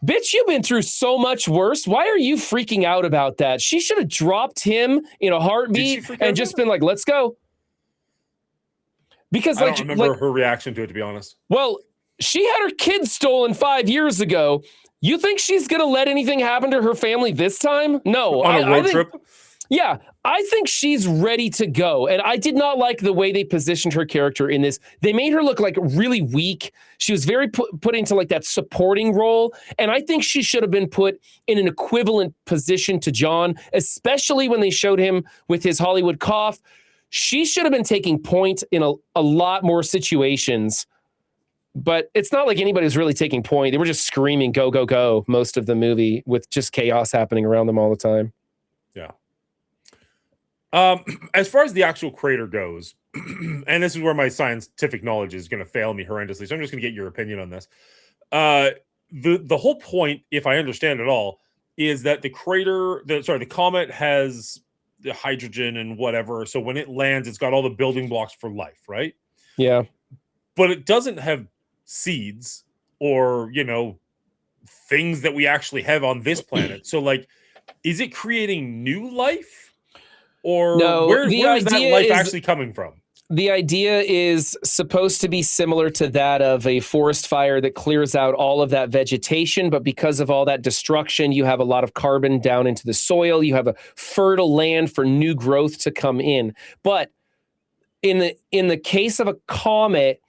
Speaker 2: bitch, you've been through so much worse. Why are you freaking out about that? She should have dropped him in a heartbeat and just been like, let's go. Because
Speaker 3: I don't remember her reaction to it, to be honest.
Speaker 2: Well, she had her kids stolen 5 years ago. You think she's going to let anything happen to her family this time? No.
Speaker 3: On a road trip?
Speaker 2: Yeah, I think she's ready to go. And I did not like the way they positioned her character in this. They made her look really weak. She was very put into that supporting role. And I think she should have been put in an equivalent position to John, especially when they showed him with his Hollywood cough. She should have been taking point in a lot more situations. But it's not like anybody was really taking point. They were just screaming, go, go, go, most of the movie with just chaos happening around them all the time.
Speaker 3: Yeah. As far as the actual crater goes, and this is where my scientific knowledge is going to fail me horrendously, so I'm just going to get your opinion on this. The whole point, if I understand it all, is that the comet has the hydrogen and whatever, so when it lands, it's got all the building blocks for life, right?
Speaker 2: Yeah.
Speaker 3: But it doesn't have seeds or, things that we actually have on this planet. So, is it creating new life? Or
Speaker 2: no,
Speaker 3: where is that life actually coming from?
Speaker 2: The idea is supposed to be similar to that of a forest fire that clears out all of that vegetation, but because of all that destruction, you have a lot of carbon down into the soil. You have a fertile land for new growth to come in. But in the case of a comet,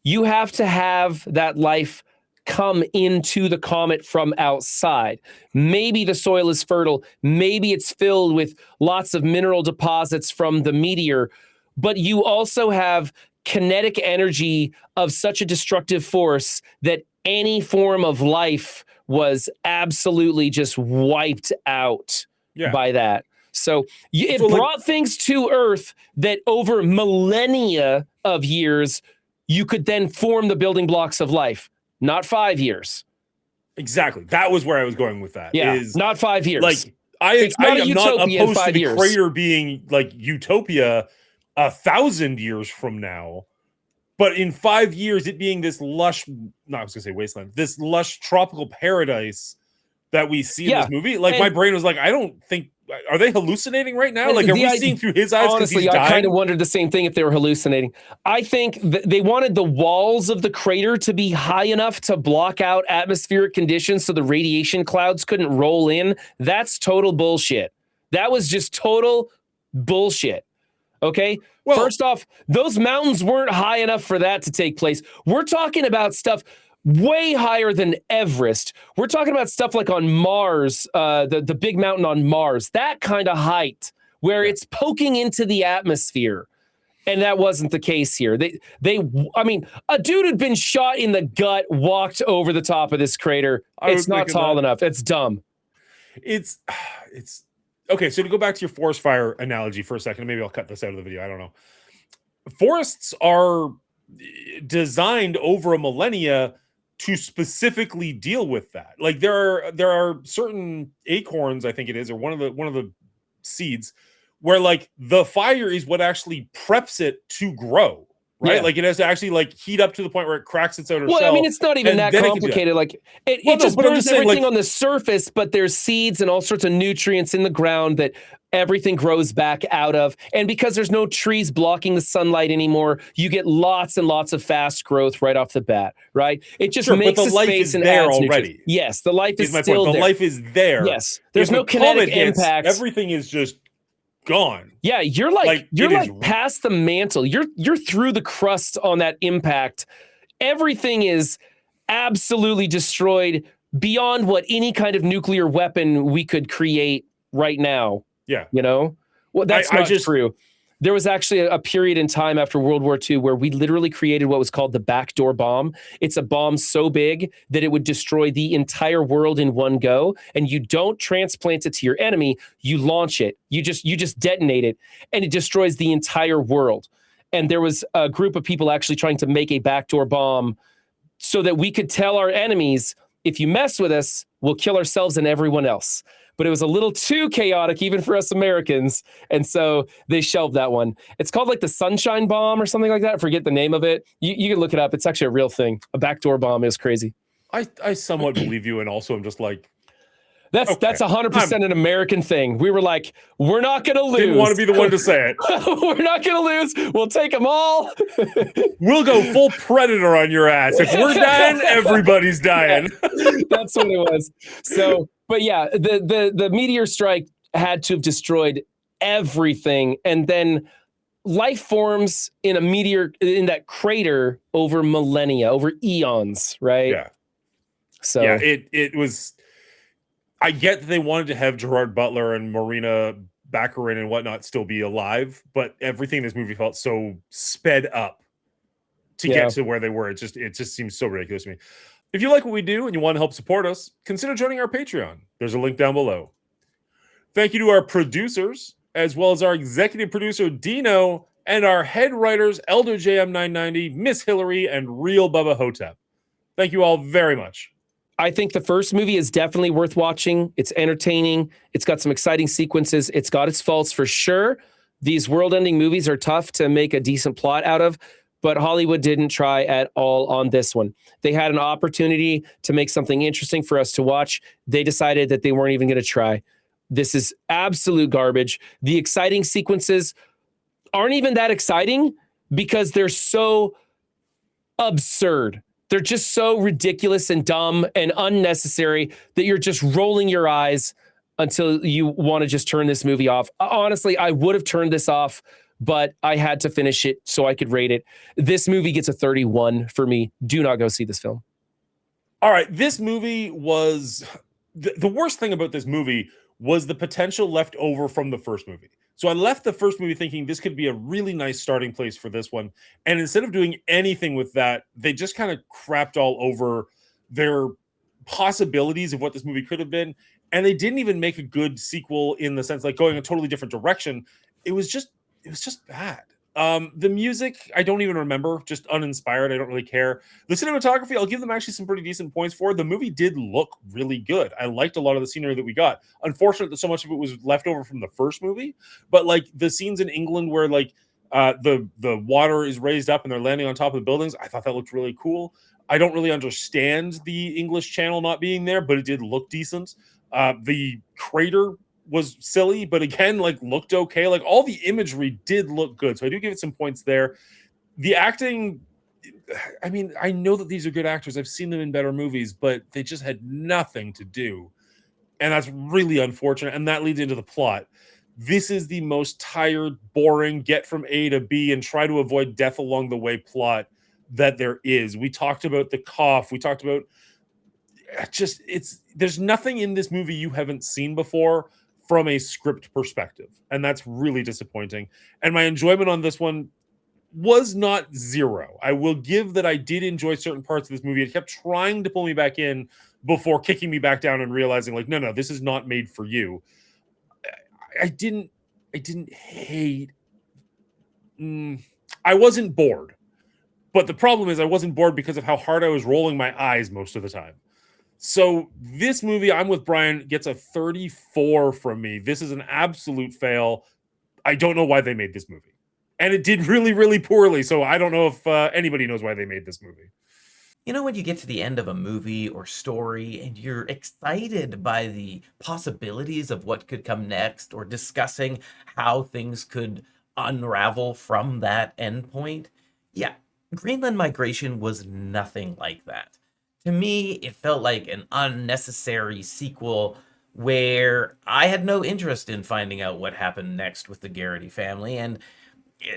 Speaker 2: you have to have that life come into the comet from outside. Maybe the soil is fertile. Maybe it's filled with lots of mineral deposits from the meteor, but you also have kinetic energy of such a destructive force that any form of life was absolutely just wiped out by that. So it brought things to Earth that over millennia of years, you could then form the building blocks of life. Not 5 years.
Speaker 3: Exactly. That was where I was going with that.
Speaker 2: Yeah, not 5 years.
Speaker 3: Like I am not opposed to the crater being like utopia 1,000 years from now, but in 5 years, it being this lush, no, I was gonna say wasteland, this lush tropical paradise that we see in this movie. Like my brain was like, I don't think, are they hallucinating right now? Like, are we seeing through his eyes?
Speaker 2: Honestly, I kind of wondered the same thing if they were hallucinating. I think they wanted the walls of the crater to be high enough to block out atmospheric conditions so the radiation clouds couldn't roll in. That's total bullshit. That was just total bullshit. Okay? Well, first off, those mountains weren't high enough for that to take place. We're talking about stuff way higher than Everest. We're talking about stuff like on Mars, the big mountain on Mars, that kind of height where it's poking into the atmosphere. And that wasn't the case here. I mean, a dude who'd been shot in the gut walked over the top of this crater. It's not tall enough. It's dumb.
Speaker 3: It's okay. So to go back to your forest fire analogy for a second, maybe I'll cut this out of the video. I don't know. Forests are designed over a millennia to specifically deal with that. Like there are certain acorns, I think it is, or one of the seeds where like the fire is what actually preps it to grow, right? Like it has to actually like heat up to the point where it cracks its outer shell.
Speaker 2: Well, I mean, it's not even that complicated. Like it just burns everything on the surface, but there's seeds and all sorts of nutrients in the ground that everything grows back out of. And because there's no trees blocking the sunlight anymore, you get lots and lots of fast growth right off the bat, right? It just makes the space and adds already. Nutrients. Yes, the life is still there.
Speaker 3: The life is there.
Speaker 2: Yes, there's no kinetic impact.
Speaker 3: Everything is just gone.
Speaker 2: Yeah, you're past the mantle. You're through the crust on that impact. Everything is absolutely destroyed beyond what any kind of nuclear weapon we could create right now.
Speaker 3: Yeah.
Speaker 2: You know? Well, that's not true. There was actually a period in time after World War II where we literally created what was called the backdoor bomb. It's a bomb so big that it would destroy the entire world in one go. And you don't transplant it to your enemy. You launch it. You just detonate it, and it destroys the entire world. And there was a group of people actually trying to make a backdoor bomb so that we could tell our enemies, if you mess with us, we'll kill ourselves and everyone else. But it was a little too chaotic, even for us Americans. And so they shelved that one. It's called like the sunshine bomb or something like that. I forget the name of it. You can look it up. It's actually a real thing. A backdoor bomb is crazy.
Speaker 3: I somewhat believe you. And also I'm just like,
Speaker 2: that's 100% an American thing. We were like, we're not going to lose.
Speaker 3: Didn't want to be the one to say it.
Speaker 2: We're not going to lose. We'll take them all.
Speaker 3: We'll go full predator on your ass. If we're dying, everybody's dying.
Speaker 2: That's what it was. So, but yeah, the meteor strike had to have destroyed everything. And then life forms in a meteor, in that crater over millennia, over eons, right?
Speaker 3: Yeah.
Speaker 2: So
Speaker 3: yeah, it was, I get that they wanted to have Gerard Butler and Marina Baccarin and whatnot still be alive, but everything in this movie felt so sped up to get to where they were. It just seems so ridiculous to me. If you like what we do and you want to help support us, consider joining our Patreon. There's a link down below. Thank you to our producers, as well as our executive producer, Dino, and our head writers, Elder JM990, Miss Hillary, and Real Bubba Hotep. Thank you all very much.
Speaker 2: I think the first movie is definitely worth watching. It's entertaining. It's got some exciting sequences. It's got its faults for sure. These world-ending movies are tough to make a decent plot out of, but Hollywood didn't try at all on this one. They had an opportunity to make something interesting for us to watch. They decided that they weren't even going to try. This is absolute garbage. The exciting sequences aren't even that exciting because they're so absurd. They're just so ridiculous and dumb and unnecessary that you're just rolling your eyes until you want to just turn this movie off. Honestly, I would have turned this off but I had to finish it so I could rate it. This movie gets a 31 for me. Do not go see this film.
Speaker 3: All right, this movie was the worst thing about this movie was the potential left over from the first movie. So I left the first movie thinking this could be a really nice starting place for this one. And instead of doing anything with that, they just kind of crapped all over their possibilities of what this movie could have been. And they didn't even make a good sequel in the sense like going a totally different direction. It was just bad. The music, I don't even remember, just uninspired. I don't really care. The cinematography, I'll give them actually some pretty decent points for. The movie did look really good. I liked a lot of the scenery that we got. Unfortunate that so much of it was left over from the first movie, but like the scenes in England where like the water is raised up and they're landing on top of the buildings, I thought that looked really cool. I don't really understand the English Channel not being there, but it did look decent. The crater was silly, but again, like looked okay. Like all the imagery did look good. So I do give it some points there. The acting, I mean, I know that these are good actors. I've seen them in better movies, but they just had nothing to do. And that's really unfortunate. And that leads into the plot. This is the most tired, boring, get from A to B and try to avoid death along the way plot that there is. We talked about the cough. We talked about there's nothing in this movie you haven't seen before from a script perspective. And that's really disappointing. And my enjoyment on this one was not zero. I will give that I did enjoy certain parts of this movie. It kept trying to pull me back in before kicking me back down and realizing like, no, this is not made for you. I didn't hate. I wasn't bored. But the problem is I wasn't bored because of how hard I was rolling my eyes most of the time. So this movie, I'm with Brian, gets a 34 from me. This is an absolute fail. I don't know why they made this movie. And it did really, really poorly. So I don't know if anybody knows why they made this movie.
Speaker 1: You know, when you get to the end of a movie or story and you're excited by the possibilities of what could come next or discussing how things could unravel from that endpoint, yeah, Greenland Migration was nothing like that. To me, it felt like an unnecessary sequel where I had no interest in finding out what happened next with the Garrity family, and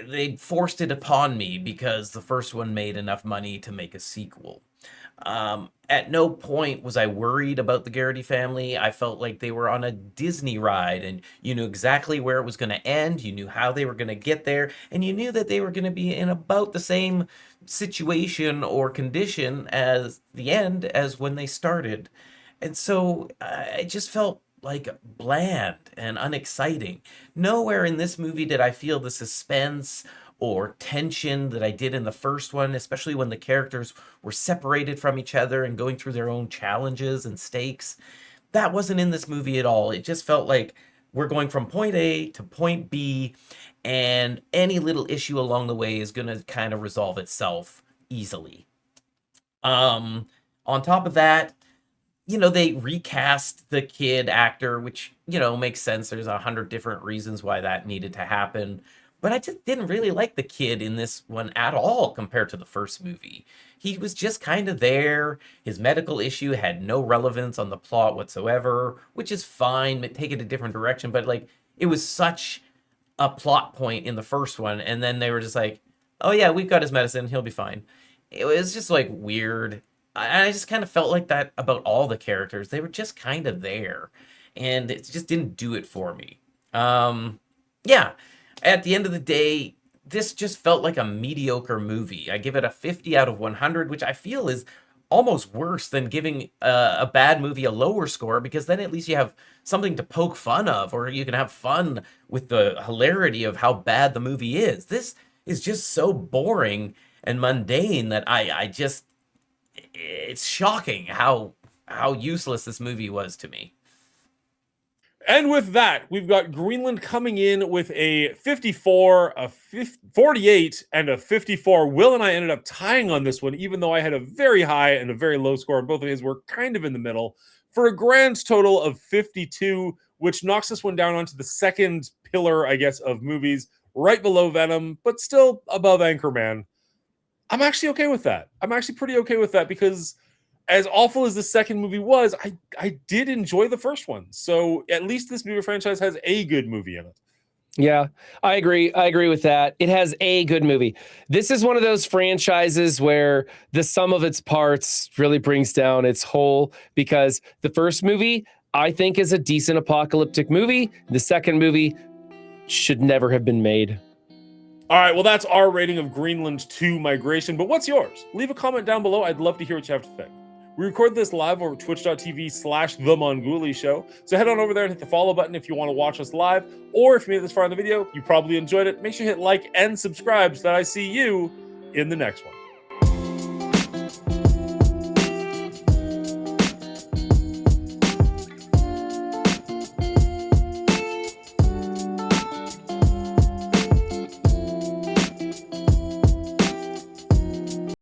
Speaker 1: they forced it upon me because the first one made enough money to make a sequel. At no point was I worried about the Garrity family. I felt like they were on a Disney ride and you knew exactly where it was going to end. You knew how they were going to get there, and you knew that they were going to be in about the same situation or condition as the end as when they started. And so it just felt like bland and unexciting. Nowhere in this movie did I feel the suspense or tension that I did in the first one, especially when the characters were separated from each other and going through their own challenges and stakes. That wasn't in this movie at all. It just felt like we're going from point A to point B, and any little issue along the way is going to kind of resolve itself easily. On top of that, they recast the kid actor, which, makes sense. There's 100 different reasons why that needed to happen. But I just didn't really like the kid in this one at all compared to the first movie. He was just kind of there. His medical issue had no relevance on the plot whatsoever, which is fine, but take it a different direction. But, it was such a plot point in the first one. And then they were just like, oh, yeah, we've got his medicine. He'll be fine. It was just, weird. I just kind of felt like that about all the characters. They were just kind of there. And it just didn't do it for me. Yeah. At the end of the day, this just felt like a mediocre movie. I give it a 50 out of 100, which I feel is almost worse than giving a bad movie a lower score, because then at least you have something to poke fun of, or you can have fun with the hilarity of how bad the movie is. This is just so boring and mundane that it's shocking how useless this movie was to me.
Speaker 3: And with that, we've got Greenland coming in with a 54, a 48, and a 54. Will and I ended up tying on this one, even though I had a very high and a very low score, and both of his were kind of in the middle, for a grand total of 52, which knocks this one down onto the second pillar, I guess, of movies, right below Venom, but still above Anchorman. I'm actually okay with that. I'm actually pretty okay with that, because as awful as the second movie was, I did enjoy the first one. So at least this movie franchise has a good movie in it.
Speaker 2: Yeah, I agree. I agree with that. It has a good movie. This is one of those franchises where the sum of its parts really brings down its whole, because the first movie, I think, is a decent apocalyptic movie. The second movie should never have been made.
Speaker 3: All right, well, that's our rating of Greenland 2 Migration, but what's yours? Leave a comment down below. I'd love to hear what you have to think. We record this live over twitch.tv/The Mongoolie Show, so head on over there and hit the follow button if you want to watch us live, or if you made it this far in the video, you probably enjoyed it. Make sure you hit like and subscribe so that I see you in the next one.